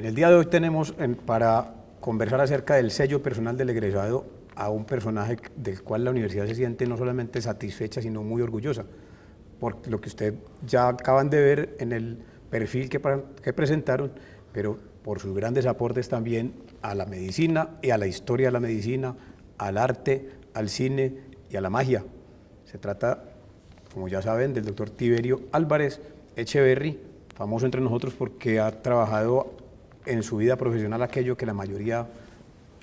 En el día de hoy tenemos para conversar acerca del sello personal del egresado a un personaje del cual la universidad se siente no solamente satisfecha, sino muy orgullosa, por lo que usted ya acaban de ver en el perfil que presentaron, pero por sus grandes aportes también a la medicina y a la historia de la medicina, al arte, al cine y a la magia. Se trata, como ya saben, del doctor Tiberio Álvarez Echeverry, famoso entre nosotros porque ha trabajado en su vida profesional aquello que la mayoría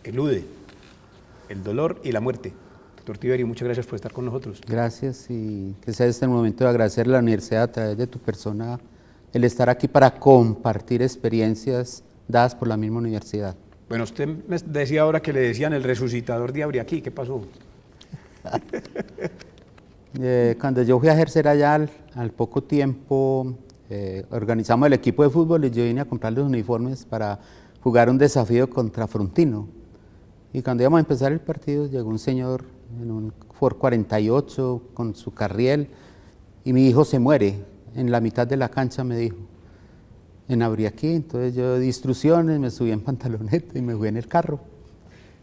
elude, el dolor y la muerte. Doctor Tiberio, muchas gracias por estar con nosotros. Gracias, y que sea este el momento de agradecerle a la universidad a través de tu persona el estar aquí para compartir experiencias dadas por la misma universidad. Bueno, usted me decía ahora que le decían el resucitador de Abriaquí, ¿qué pasó? Cuando yo fui a ejercer allá, al poco tiempo, organizamos el equipo de fútbol y yo vine a comprar los uniformes para jugar un desafío contra Frontino. Y cuando íbamos a empezar el partido, llegó un señor en un Ford 48 con su carriel y mi hijo se muere en la mitad de la cancha, me dijo, en Abriaquí. Entonces yo di instrucciones, me subí en pantaloneta y me fui en el carro.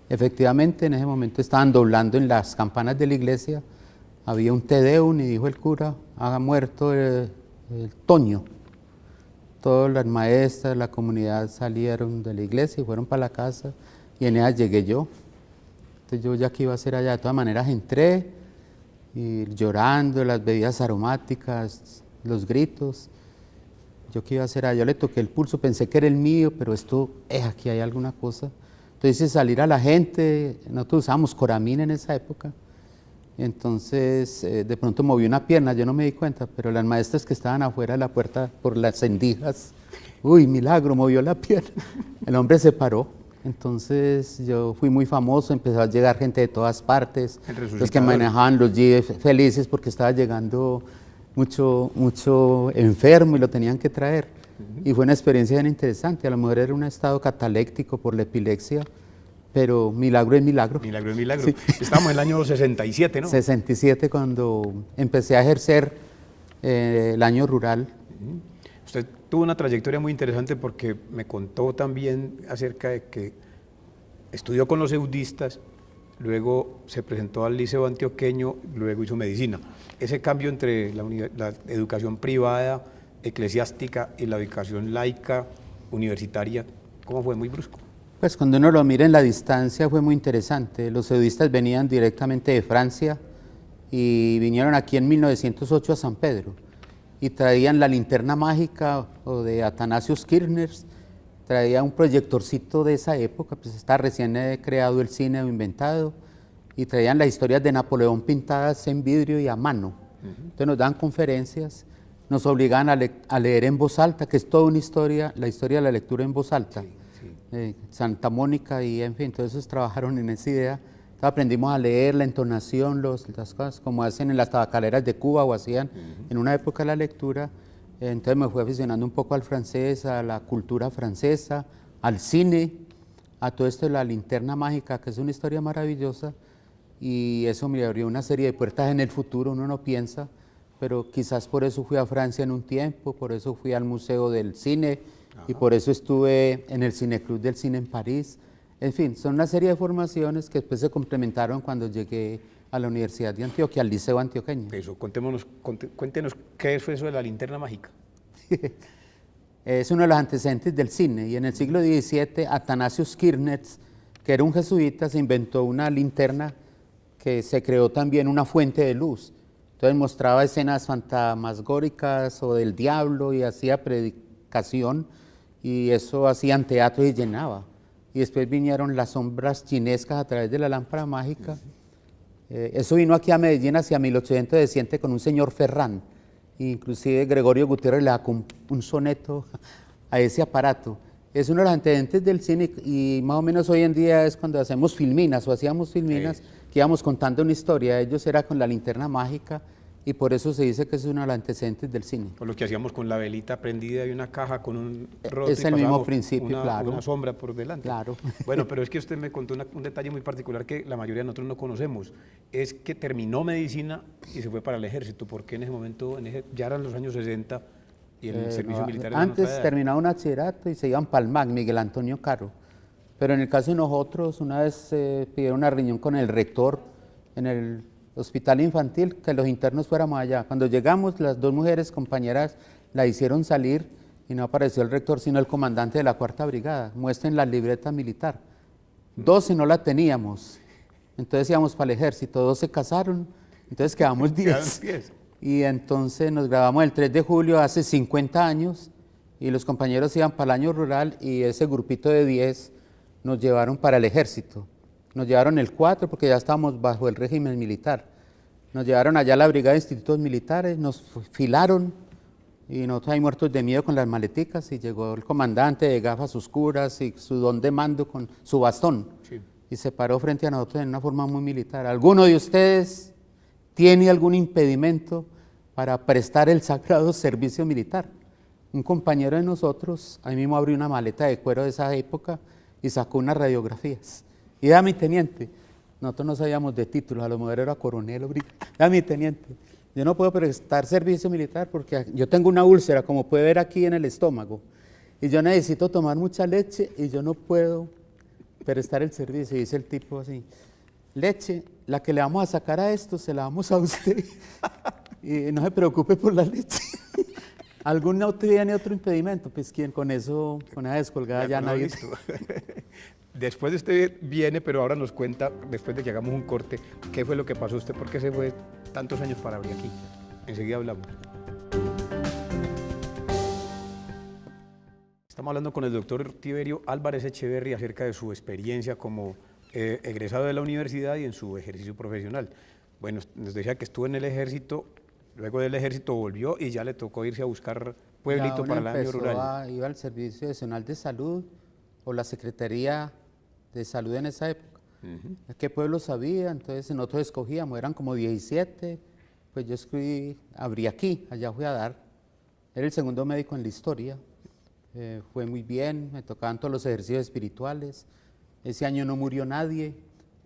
Efectivamente, en ese momento estaban doblando en las campanas de la iglesia, había un Te Deum y dijo el cura, ha muerto el Toño. Todas las maestras, la comunidad salieron de la iglesia y fueron para la casa y en ella llegué yo. Entonces yo ya que iba a hacer allá, de todas maneras entré y llorando, las bebidas aromáticas, los gritos. Yo qué iba a hacer allá, yo le toqué el pulso, pensé que era el mío, pero esto, aquí hay alguna cosa. Entonces hice salir a la gente, nosotros usábamos coramina en esa época. Entonces de pronto moví una pierna, yo no me di cuenta, pero las maestras que estaban afuera de la puerta por las endijas, uy, milagro, movió la pierna. El hombre se paró. Entonces yo fui muy famoso, empezó a llegar gente de todas partes, los que manejaban los jeeps felices porque estaba llegando mucho enfermo y lo tenían que traer. Y fue una experiencia bien interesante. A lo mejor era un estado cataléctico por la epilepsia, pero milagro es milagro. Milagro es milagro. Sí. Estamos en el año 67, ¿no? 67, cuando empecé a ejercer el año rural. Usted tuvo una trayectoria muy interesante porque me contó también acerca de que estudió con los eudistas, luego se presentó al Liceo Antioqueño, luego hizo medicina. Ese cambio entre la educación privada, eclesiástica y la educación laica, universitaria, ¿cómo fue? Muy brusco. Pues cuando uno lo mira en la distancia fue muy interesante. Los eudistas venían directamente de Francia y vinieron aquí en 1908 a San Pedro y traían la linterna mágica o de Athanasius Kirchner, traía un proyectorcito de esa época, pues está recién creado el cine o inventado, y traían las historias de Napoleón pintadas en vidrio y a mano. Entonces nos dan conferencias, nos obligan a leer en voz alta, que es toda una historia, la historia de la lectura en voz alta. Santa Mónica y en fin, todos esos trabajaron en esa idea. Entonces aprendimos a leer la entonación, las cosas como hacen en las tabacaleras de Cuba o hacían en una época la lectura. Entonces me fui aficionando un poco al francés, a la cultura francesa, al cine, a todo esto de la linterna mágica, que es una historia maravillosa, y eso me abrió una serie de puertas en el futuro, uno no piensa, pero quizás por eso fui a Francia en un tiempo, por eso fui al Museo del Cine, y por eso estuve en el Cineclub del Cine en París. En fin, son una serie de formaciones que después se complementaron cuando llegué a la Universidad de Antioquia, al Liceo Antioqueño. Eso, cuéntenos qué es eso de la linterna mágica. Es uno de los antecedentes del cine, y en el siglo XVII Athanasius Kirchner, que era un jesuita, se inventó una linterna que se creó también una fuente de luz. Entonces mostraba escenas fantasmagóricas o del diablo y hacía predicación, y eso hacían teatro y llenaba. Y después vinieron las sombras chinescas a través de la lámpara mágica. Eso vino aquí a Medellín hacia 1817 con un señor Ferrán. Inclusive Gregorio Gutiérrez le sacó un soneto a ese aparato. Es uno de los antecedentes del cine, y más o menos hoy en día es cuando hacemos filminas o hacíamos filminas, que íbamos contando una historia. Ellos era con la linterna mágica, y por eso se dice que es uno de los antecedentes del cine. Por lo que hacíamos con la velita prendida y una caja con un roto. Es el mismo principio, claro. Una sombra por delante. Claro. Bueno, pero es que usted me contó un detalle muy particular que la mayoría de nosotros no conocemos. Es que terminó medicina y se fue para el ejército. ¿Por qué en ese momento, ya eran los años 60, ¿Y el servicio No, militar es en otra antes edad? terminaba un bachillerato y se iban para el MAC, Miguel Antonio Caro. Pero en el caso de nosotros, una vez pidieron una reunión con el rector en el hospital infantil, que los internos fuéramos allá. Cuando llegamos, las dos mujeres compañeras la hicieron salir y no apareció el rector, sino el comandante de la cuarta brigada. Muestren la libreta militar. 12 no la teníamos. Entonces íbamos para el ejército, 2 se casaron, entonces quedamos 10. Quedaron 10. Y entonces nos grabamos el 3 de julio hace 50 años y los compañeros iban para el año rural y ese grupito de 10 nos llevaron para el ejército. Nos llevaron el 4 porque ya estábamos bajo el régimen militar. Nos llevaron allá a la brigada de institutos militares, nos filaron y nosotros ahí muertos de miedo con las maleticas y llegó el comandante de gafas oscuras y su don de mando con su bastón. Sí. Y se paró frente a nosotros en una forma muy militar. ¿Alguno de ustedes tiene algún impedimento para prestar el sagrado servicio militar? Un compañero de nosotros, ahí mismo abrió una maleta de cuero de esa época y sacó unas radiografías. Y mi teniente, nosotros no sabíamos de títulos, a lo mejor era coronel o brigadier. Mi teniente, yo no puedo prestar servicio militar porque yo tengo una úlcera, como puede ver aquí en el estómago, y yo necesito tomar mucha leche y yo no puedo prestar el servicio. Y dice el tipo así: leche, la que le vamos a sacar a esto, se la damos a usted. Y no se preocupe por la leche. ¿Algún otro tiene otro impedimento? Pues quien con eso, con esa descolgada ya no, nadie... listo. Después de usted viene, pero ahora nos cuenta, después de que hagamos un corte, qué fue lo que pasó usted, por qué se fue tantos años para abrir aquí. Enseguida hablamos. Estamos hablando con el doctor Tiberio Álvarez Echeverri acerca de su experiencia como egresado de la universidad y en su ejercicio profesional. Bueno, nos decía que estuvo en el ejército, luego del ejército volvió y ya le tocó irse a buscar pueblito para el año rural. Iba al Servicio Nacional de Salud o la Secretaría de Salud en esa época. ¿Qué pueblos había? Entonces nosotros escogíamos, eran como 17, pues yo escribí, abrí aquí, allá fui a dar. Era el segundo médico en la historia. Fue muy bien, me tocaban todos los ejercicios espirituales. Ese año no murió nadie,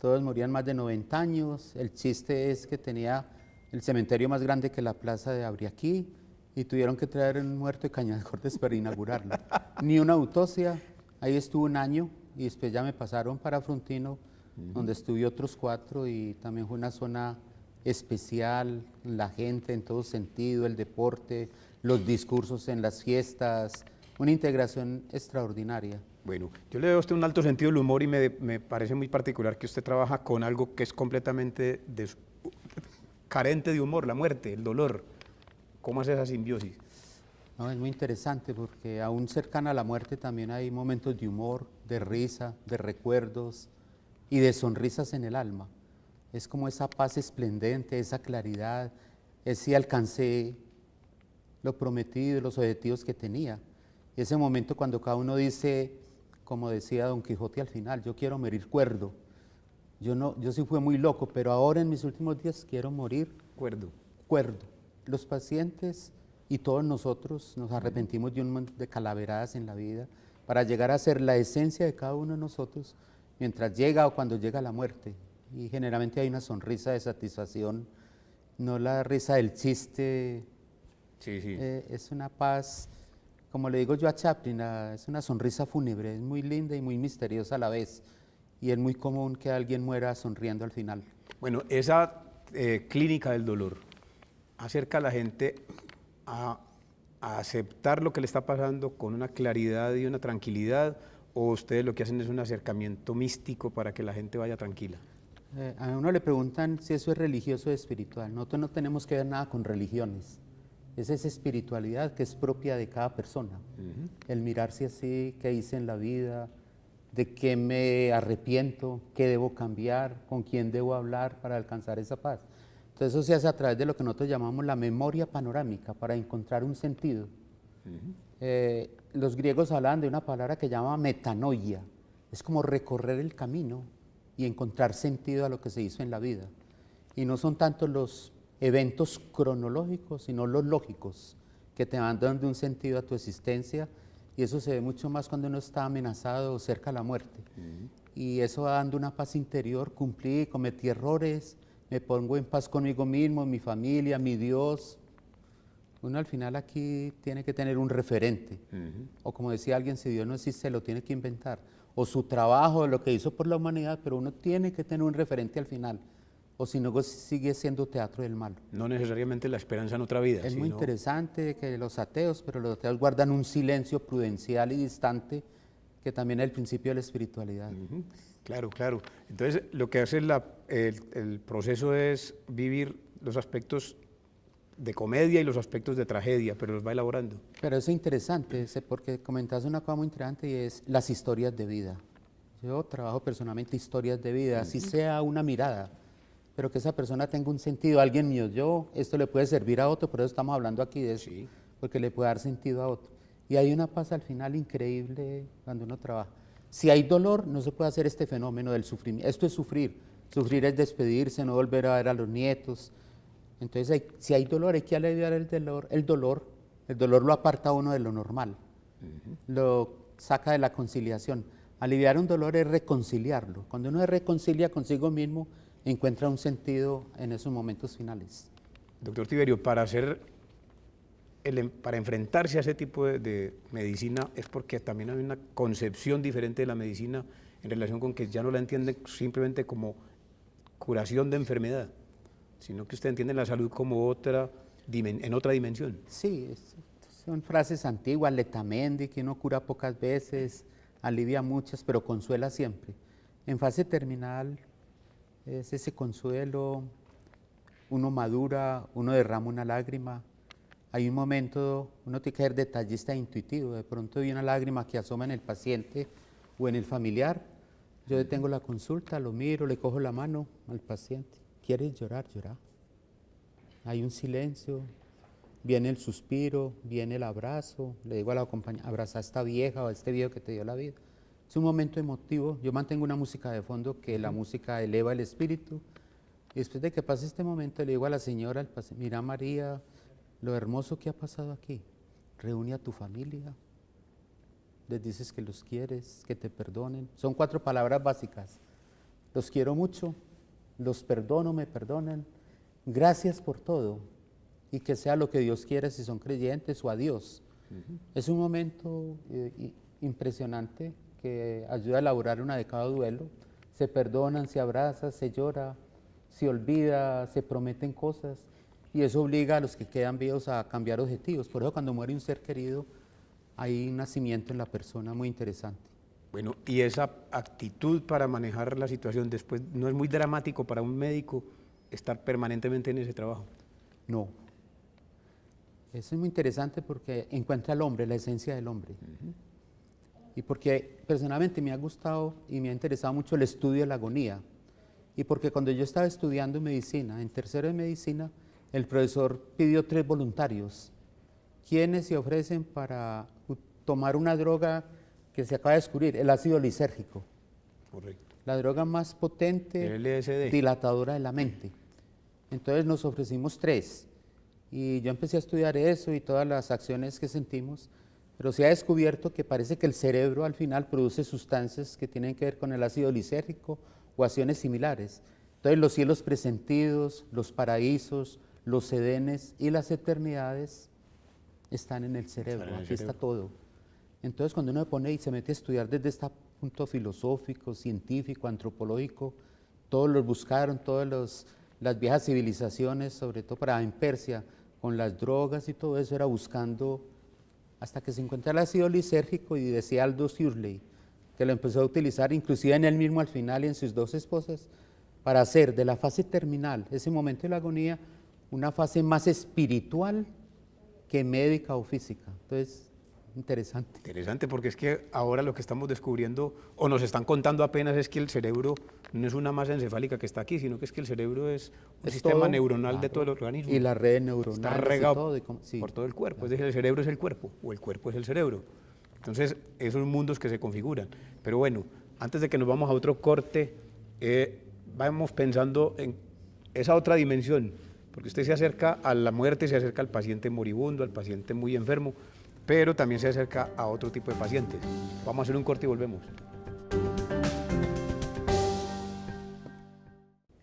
todos morían más de 90 años. El chiste es que tenía el cementerio más grande que la plaza de Abriaquí y tuvieron que traer un muerto de Caña de Cortes para inaugurarlo. Ni una autopsia, ahí estuve un año y después ya me pasaron para Frontino, donde estuve otros 4 y también fue una zona especial, la gente en todo sentido, el deporte, los discursos en las fiestas, una integración extraordinaria. Bueno, yo le doy a usted un alto sentido del humor y me parece muy particular que usted trabaja con algo que es completamente carente de humor, la muerte, el dolor. ¿Cómo es esa simbiosis? No, es muy interesante porque aún cercana a la muerte también hay momentos de humor, de risa, de recuerdos y de sonrisas en el alma. Es como esa paz esplendente, esa claridad, ese alcancé lo prometido, los objetivos que tenía. Y ese momento cuando cada uno dice, como decía Don Quijote al final, yo quiero morir cuerdo. Yo sí fui muy loco, pero ahora en mis últimos días quiero morir cuerdo. Los pacientes y todos nosotros nos arrepentimos de un montón de calaveradas en la vida para llegar a ser la esencia de cada uno de nosotros mientras llega o cuando llega la muerte. Y generalmente hay una sonrisa de satisfacción, no la risa del chiste. Sí, sí. Es una paz, como le digo yo a Chaplin, es una sonrisa fúnebre, es muy linda y muy misteriosa a la vez. Y es muy común que alguien muera sonriendo al final. Bueno, esa clínica del dolor acerca a la gente a aceptar lo que le está pasando con una claridad y una tranquilidad, o ustedes lo que hacen es un acercamiento místico para que la gente vaya tranquila. A uno le preguntan si eso es religioso o espiritual. Nosotros no tenemos que ver nada con religiones. Es esa espiritualidad que es propia de cada persona. El mirarse así, qué hice en la vida, de qué me arrepiento, qué debo cambiar, con quién debo hablar para alcanzar esa paz. Entonces eso se hace a través de lo que nosotros llamamos la memoria panorámica, para encontrar un sentido. Los griegos hablaban de una palabra que llama metanoia, es como recorrer el camino y encontrar sentido a lo que se hizo en la vida. Y no son tanto los eventos cronológicos, sino los lógicos, que te van dando un sentido a tu existencia, y eso se ve mucho más cuando uno está amenazado o cerca de la muerte. Y eso va dando una paz interior, cumplí, cometí errores, me pongo en paz conmigo mismo, mi familia, mi Dios, Uno al final aquí tiene que tener un referente. O como decía alguien, si Dios no existe, lo tiene que inventar. O su trabajo, lo que hizo por la humanidad, pero uno tiene que tener un referente al final. O si no, sigue siendo teatro del malo. No necesariamente la esperanza en otra vida. Es sino... muy interesante que los ateos, pero los ateos guardan un silencio prudencial y distante que también es el principio de la espiritualidad. Claro, claro. Entonces, lo que hace el proceso es vivir los aspectos de comedia y los aspectos de tragedia, pero los va elaborando. Pero eso es interesante, porque comentaste una cosa muy interesante y es las historias de vida. Yo trabajo personalmente historias de vida, así sea una mirada, pero que esa persona tenga un sentido. Alguien mío, esto le puede servir a otro, por eso estamos hablando aquí de eso, porque le puede dar sentido a otro. Y hay una paz al final increíble cuando uno trabaja. Si hay dolor, no se puede hacer este fenómeno del sufrimiento. Esto es sufrir. Sufrir es despedirse, no volver a ver a los nietos. Entonces, si hay dolor, hay que aliviar el dolor. El dolor lo aparta a uno de lo normal, lo saca de la conciliación. Aliviar un dolor es reconciliarlo. Cuando uno se reconcilia consigo mismo, encuentra un sentido en esos momentos finales. Doctor Tiberio, para enfrentarse a ese tipo de medicina es porque también hay una concepción diferente de la medicina en relación con que ya no la entienden simplemente como curación de enfermedad, sino que usted entiende la salud como en otra dimensión. Sí, son frases antiguas, letamendi, que uno cura pocas veces, alivia muchas, pero consuela siempre. En fase terminal es ese consuelo, uno madura, uno derrama una lágrima. Hay un momento, uno tiene que ser detallista e intuitivo, de pronto hay una lágrima que asoma en el paciente o en el familiar, yo detengo la consulta, lo miro, le cojo la mano al paciente. ¿Quieres llorar? Llora. Hay un silencio, viene el suspiro, viene el abrazo, le digo a la compañera, abraza a esta vieja o a este viejo que te dio la vida. Es un momento emotivo, yo mantengo una música de fondo que la música eleva el espíritu, y después de que pase este momento le digo a la señora, mira María, lo hermoso que ha pasado aquí, reúne a tu familia, les dices que los quieres, que te perdonen, son 4 palabras básicas, los quiero mucho, los perdono, me perdonan, gracias por todo, y que sea lo que Dios quiera si son creyentes o a Dios. Es un momento impresionante que ayuda a elaborar un adecuado duelo, se perdonan, se abrazan, se llora, se olvida, se prometen cosas, y eso obliga a los que quedan vivos a cambiar objetivos. Por eso cuando muere un ser querido hay un nacimiento en la persona muy interesante. Bueno, y esa actitud para manejar la situación después, ¿no es muy dramático para un médico estar permanentemente en ese trabajo? No. Eso es muy interesante porque encuentra al hombre, la esencia del hombre. Y porque personalmente me ha gustado y me ha interesado mucho el estudio de la agonía. Y porque cuando yo estaba estudiando medicina, en tercero de medicina, el profesor pidió 3 voluntarios. ¿Quiénes se ofrecen para tomar una droga que se acaba de descubrir? El ácido lisérgico. Correcto. La droga más potente, El LSD. dilatadora de la mente. Entonces nos ofrecimos 3. Y yo empecé a estudiar eso y todas las acciones que sentimos, pero se ha descubierto que parece que el cerebro al final produce sustancias que tienen que ver con el ácido lisérgico o acciones similares. Entonces los cielos presentidos, los paraísos, los edenes y las eternidades están en el cerebro, aquí está todo. Entonces cuando uno se pone y se mete a estudiar desde este punto filosófico, científico, antropológico, todos los buscaron, las viejas civilizaciones, sobre todo en Persia, con las drogas y todo eso, era buscando, hasta que se encuentra el ácido lisérgico, y decía Aldous Huxley, que lo empezó a utilizar inclusive en él mismo al final y en sus 2 esposas, para hacer de la fase terminal, ese momento de la agonía, una fase más espiritual que médica o física. Entonces, interesante. Interesante, porque es que ahora lo que estamos descubriendo, o nos están contando apenas, es que el cerebro no es una masa encefálica que está aquí, sino que es que el cerebro es un sistema todo, neuronal, claro, de todo el organismo. Y las redes neuronales está regado sí, por todo el cuerpo. Claro. Es decir, el cerebro es el cuerpo, o el cuerpo es el cerebro. Entonces, esos mundos que se configuran. Pero bueno, antes de que nos vamos a otro corte, vamos pensando en esa otra dimensión, porque usted se acerca a la muerte, se acerca al paciente moribundo, al paciente muy enfermo, pero también se acerca a otro tipo de pacientes. Vamos a hacer un corte y volvemos.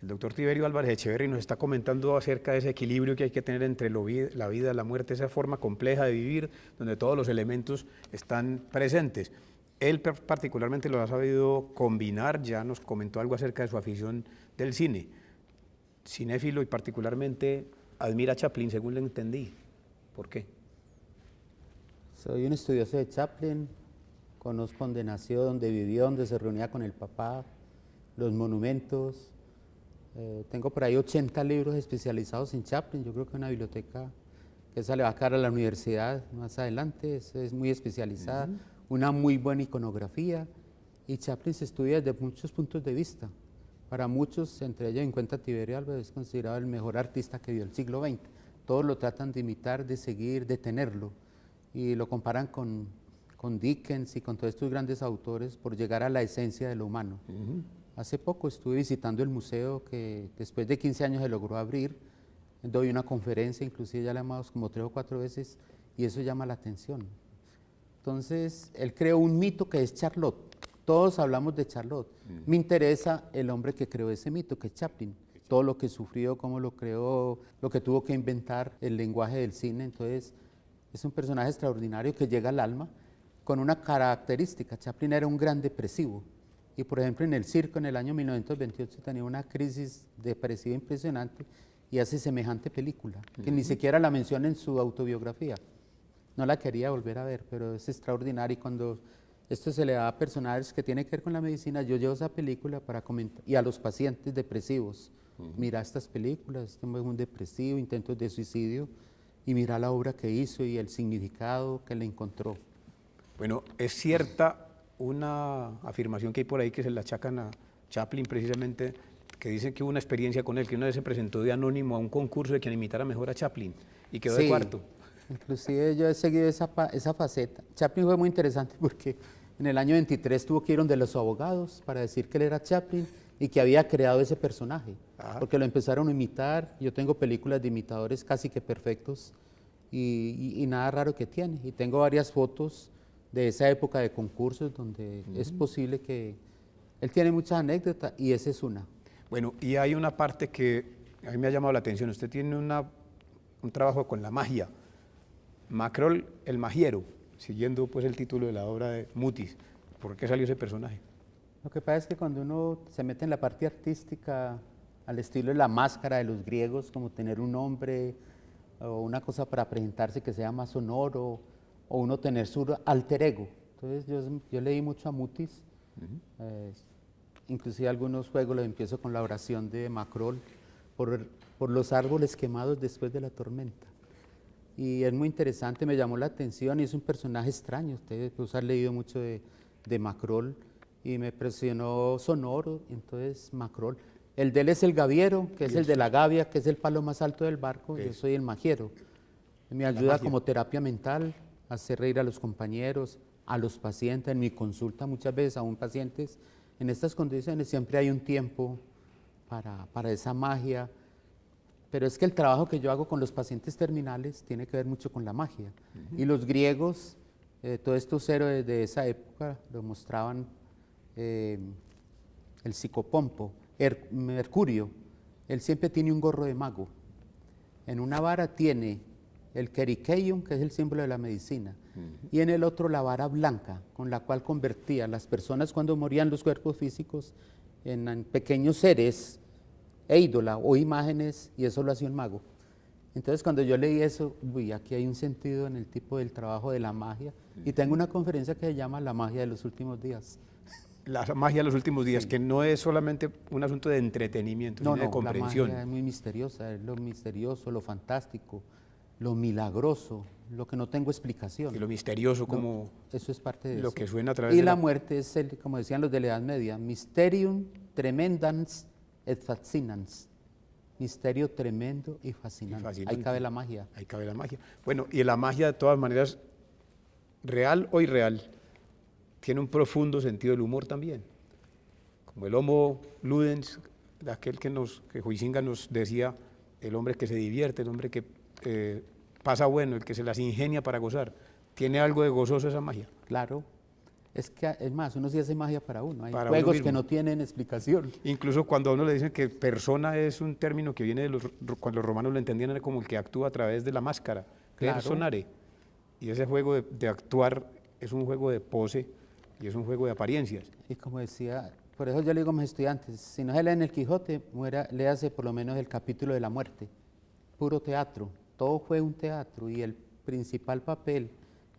El doctor Tiberio Álvarez Echeverri nos está comentando acerca de ese equilibrio que hay que tener entre la vida, la muerte, esa forma compleja de vivir, donde todos los elementos están presentes. Él particularmente lo ha sabido combinar, ya nos comentó algo acerca de su afición del cine. Cinéfilo y particularmente admira a Chaplin, según le entendí. ¿Por qué? Soy un estudioso de Chaplin, conozco dónde nació, dónde vivió, dónde se reunía con el papá, los monumentos. Tengo por ahí 80 libros especializados en Chaplin. Yo creo que una biblioteca que esa le va a caer a la universidad más adelante, es muy especializada, una muy buena iconografía, y Chaplin se estudia desde muchos puntos de vista. Para muchos, entre ellos en cuenta Tiberio Álvarez, es considerado el mejor artista que dio el siglo XX. Todos lo tratan de imitar, de seguir, de tenerlo, y lo comparan con Dickens y con todos estos grandes autores por llegar a la esencia de lo humano. Hace poco estuve visitando el museo que después de 15 años se logró abrir. Doy una conferencia, inclusive ya la hemos como 3 o 4 veces, y eso llama la atención. Entonces, él creó un mito que es Charlotte. Todos hablamos de Charlotte. Me interesa el hombre que creó ese mito, que es Chaplin. Todo lo que sufrió, cómo lo creó, lo que tuvo que inventar, el lenguaje del cine. Entonces, es un personaje extraordinario que llega al alma con una característica. Chaplin era un gran depresivo. Y, por ejemplo, en el circo, en el año 1928, tenía una crisis depresiva impresionante y hace semejante película, que ni siquiera la menciona en su autobiografía. No la quería volver a ver, pero es extraordinario. Y cuando esto se le da a personajes que tienen que ver con la medicina, yo llevo esa película para comentar, y a los pacientes depresivos. Mira estas películas, este es un depresivo, intentos de suicidio, y mira la obra que hizo y el significado que le encontró. Bueno, es cierta una afirmación que hay por ahí que se la achacan a Chaplin precisamente, que dicen que hubo una experiencia con él, que una vez se presentó de anónimo a un concurso de quien imitara mejor a Chaplin y quedó de cuarto. Inclusive yo he seguido esa faceta. Chaplin fue muy interesante porque en el año 23 tuvo que ir donde los abogados para decir que él era Chaplin y que había creado ese personaje, porque lo empezaron a imitar. Yo tengo películas de imitadores casi que perfectos y nada raro que tiene. Y tengo varias fotos de esa época de concursos donde es posible que... Él tiene muchas anécdotas y esa es una. Bueno, y hay una parte que a mí me ha llamado la atención. Usted tiene un trabajo con la magia. Macrol el magiero, siguiendo pues el título de la obra de Mutis. ¿Por qué salió ese personaje? Lo que pasa es que cuando uno se mete en la parte artística, al estilo de la máscara de los griegos, como tener un nombre o una cosa para presentarse que sea más sonoro, o uno tener su alter ego. Entonces yo leí mucho a Mutis, inclusive algunos juegos los empiezo con la oración de Macrol, por los árboles quemados después de la tormenta. Y es muy interesante, me llamó la atención y es un personaje extraño. Ustedes pues, han leído mucho de Macrol y me impresionó sonoro, entonces Macrol. El de él es el gaviero, que es el de la gavia, que es el palo más alto del barco, yo soy el magiero. Me ayuda como terapia mental, a hacer reír a los compañeros, a los pacientes. En mi consulta muchas veces, aún pacientes, en estas condiciones siempre hay un tiempo para esa magia. Pero es que el trabajo que yo hago con los pacientes terminales tiene que ver mucho con la magia. Y los griegos, todos estos héroes de esa época, lo mostraban el psicopompo, Mercurio. Él siempre tiene un gorro de mago. En una vara tiene el kerikeion, que es el símbolo de la medicina, y en el otro la vara blanca, con la cual convertía a las personas cuando morían los cuerpos físicos en pequeños seres, ídola o imágenes, y eso lo hacía un mago. Entonces cuando yo leí eso, uy, aquí hay un sentido en el tipo del trabajo de la magia, y tengo una conferencia que se llama La magia de los últimos días. La magia de los últimos días, que no es solamente un asunto de entretenimiento, sino de comprensión. La magia es muy misteriosa, es lo misterioso, lo fantástico, lo milagroso, lo que no tengo explicación. Y lo misterioso como... Eso es parte de lo eso. que suena a través y de la muerte es, como decían los de la Edad Media, mysterium tremendans et fascinans. Misterio tremendo y fascinante. Ahí cabe la magia. Ahí cabe la magia. Bueno, y la magia de todas maneras, real o irreal, tiene un profundo sentido del humor también. Como el homo ludens, aquel que Huizinga nos decía, el hombre que se divierte, el hombre que pasa bueno, el que se las ingenia para gozar. ¿Tiene algo de gozoso esa magia? Claro. Es que, es más, uno sí hace magia para uno. Hay Para uno juegos mismo. que no tienen explicación. Incluso cuando a uno le dicen que persona es un término que viene de cuando los romanos lo entendían era como el que actúa a través de la máscara, Claro. personare. Y ese juego de actuar es un juego de pose y es un juego de apariencias. Y como decía, por eso yo le digo a mis estudiantes, si no se leen el Quijote, léase por lo menos el capítulo de la muerte. Puro teatro, todo fue un teatro y el principal papel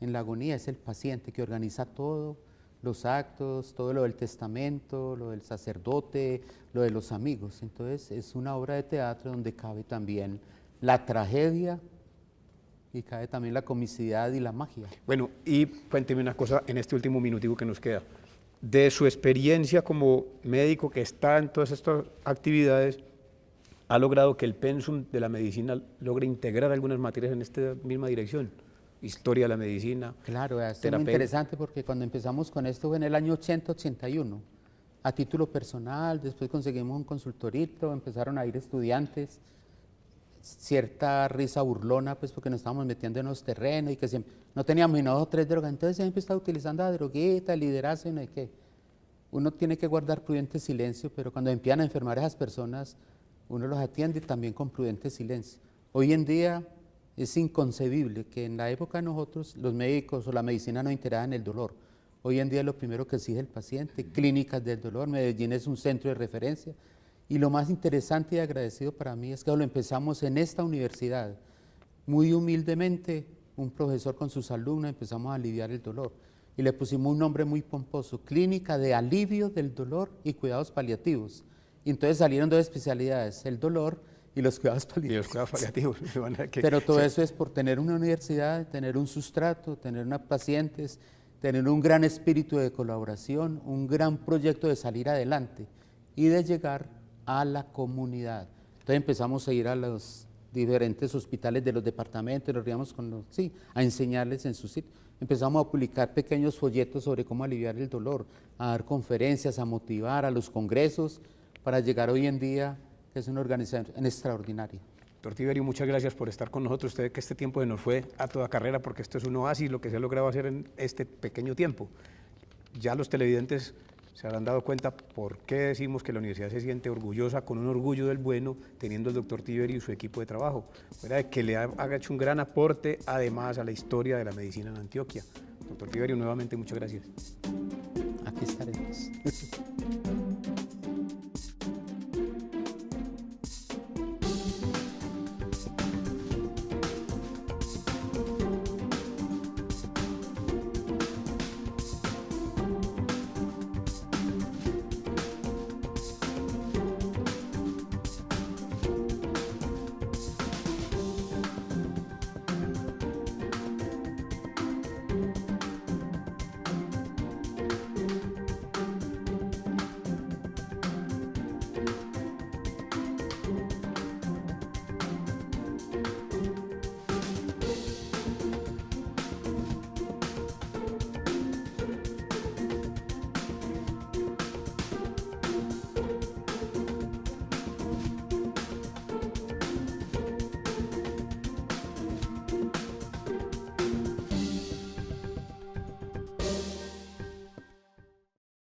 en la agonía es el paciente que organiza todo, los actos, todo lo del testamento, lo del sacerdote, lo de los amigos. Entonces es una obra de teatro donde cabe también la tragedia y cabe también la comicidad y la magia. Bueno, y cuénteme una cosa en este último minutico que nos queda. De su experiencia como médico que está en todas estas actividades, ¿ha logrado que el pensum de la medicina logre integrar algunas materias en esta misma dirección? Historia de la medicina. Claro, es muy interesante porque cuando empezamos con esto fue en el año 80-81, a título personal, después conseguimos un consultorito, empezaron a ir estudiantes, cierta risa burlona, pues porque nos estábamos metiendo en los terrenos y que siempre, no teníamos ni 2 o 3 drogas, entonces siempre estaba utilizando la droguita, el liderazgo, no hay qué. Uno tiene que guardar prudente silencio, pero cuando empiezan a enfermar a esas personas, uno los atiende también con prudente silencio. Hoy en día es inconcebible que en la época de nosotros los médicos o la medicina no integraban el dolor. Hoy en día es lo primero que exige el paciente, clínicas del dolor, Medellín es un centro de referencia. Y lo más interesante y agradecido para mí es que lo empezamos en esta universidad. Muy humildemente, un profesor con sus alumnos empezamos a aliviar el dolor. Y le pusimos un nombre muy pomposo, Clínica de Alivio del Dolor y Cuidados Paliativos. Y entonces salieron 2 especialidades, el dolor y los cuidados paliativos. Y los cuidados paliativos. Pero todo eso es por tener una universidad, tener un sustrato, tener unos pacientes, tener un gran espíritu de colaboración, un gran proyecto de salir adelante y de llegar a la comunidad. Entonces empezamos a ir a los diferentes hospitales de los departamentos, nos íbamos a enseñarles en su sitio. Empezamos a publicar pequeños folletos sobre cómo aliviar el dolor, a dar conferencias, a motivar a los congresos para llegar hoy en día, que es una organización extraordinaria. Doctor Tiberio, muchas gracias por estar con nosotros. Usted que este tiempo se nos fue a toda carrera, porque esto es un oasis, lo que se ha logrado hacer en este pequeño tiempo. Ya los televidentes se habrán dado cuenta por qué decimos que la universidad se siente orgullosa, con un orgullo del bueno, teniendo al doctor Tiberio y su equipo de trabajo. Fuera de que le haga hecho un gran aporte, además, a la historia de la medicina en Antioquia. Doctor Tiberio, nuevamente muchas gracias. Aquí estaremos.